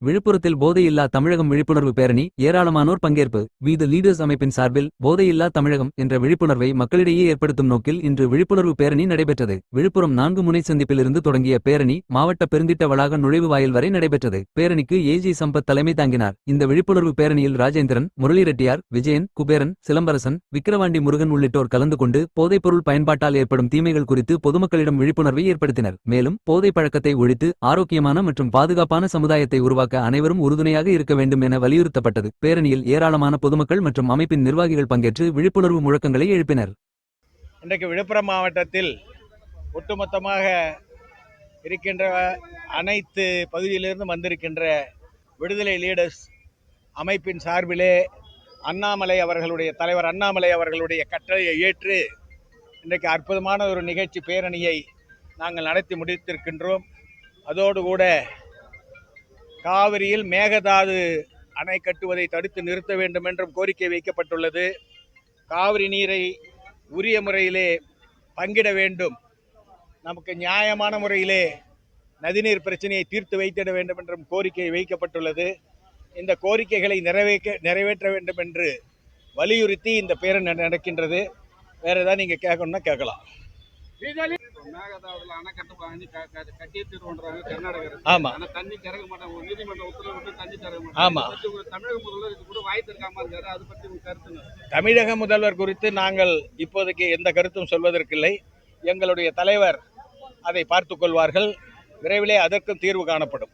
விழுப்புரத்தில் போதையில்லா தமிழகம் விழிப்புணர்வு பேரணி ஏராளமானோர் பங்கேற்பு. வி தி லீடர்ஸ் அமைப்பின் சார்பில் போதையில்லா தமிழகம் என்ற விழிப்புணர்வை மக்களிடையே ஏற்படுத்தும் நோக்கில் இன்று விழிப்புணர்வு பேரணி நடைபெற்றது. விழுப்புரம் 4 முனை சந்திப்பிலிருந்து தொடங்கிய பேரணி மாவட்ட பெருந்திட்ட வளாக நுழைவு வாயில் வரை நடைபெற்றது. பேரணிக்கு ஏஜி சம்பத் தலைமை தாங்கினார். இந்த விழிப்புணர்வு பேரணியில் ராஜேந்திரன், முரளி ரெட்டியார், விஜயன், குபேரன், சிலம்பரசன், விக்கிரவாண்டி முருகன் உள்ளிட்டோர் கலந்து கொண்டு போதைப்பொருள் பயன்பாட்டால் ஏற்படும் தீமைகள் குறித்து பொதுமக்களிடம் விழிப்புணர்வை ஏற்படுத்தினர். மேலும் போதை பழக்கத்தை ஒழித்து ஆரோக்கியமான மற்றும் பாதுகாப்பான சமுதாயத்தை உருவாக்க அனைவரும் உறுதுணையாக இருக்க வேண்டும் என வலியுறுத்தப்பட்டது. பேரணியில் ஏராளமான பொதுமக்கள் மற்றும் அமைப்பின் நிர்வாகிகள் பங்கேற்று விழிப்புணர்வு முழக்கங்களை எழுப்பினர். இன்றைக்கு விழுப்புரம் மாவட்டத்தில் ஒட்டுமொத்தமாக இருக்கின்ற அனைத்து பகுதியிலிருந்து வந்திருக்கின்ற விடுதலை லீடர்ஸ் அமைப்பின் சார்பிலே தலைவர் அண்ணாமலை அவர்களுடைய கட்டளையை ஏற்று இன்றைக்கு அற்புதமான ஒரு நிகழ்ச்சி பேரணியை நாங்கள் நடத்தி முடித்திருக்கின்றோம். அதோடு கூட காவிரியில் மேகதாது அணை கட்டுவதை தடுத்து நிறுத்த வேண்டும் என்றும் கோரிக்கை வைக்கப்பட்டுள்ளது. காவிரி நீரை உரிய முறையிலே பங்கிட வேண்டும், நமக்கு நியாயமான முறையிலே நதிநீர் பிரச்சனையை தீர்த்து வைத்திட வேண்டும் என்றும் கோரிக்கை வைக்கப்பட்டுள்ளது. இந்த கோரிக்கைகளை நிறைவேற்ற வேண்டும் என்று வலியுறுத்தி இந்த பேரணி நடக்கின்றது. வேற ஏதாவது நீங்க கேட்கணும்னா கேட்கலாம். ஆமா ஆமா தமிழக முதல்வர் குறித்து நாங்கள் இப்போதைக்கு எந்த கருத்தும் சொல்வதற்கில்லை. எங்களுடைய தலைவர் அதை பார்த்துக் கொள்வார்கள். விரைவிலே அதற்கும் தீர்வு காணப்படும்.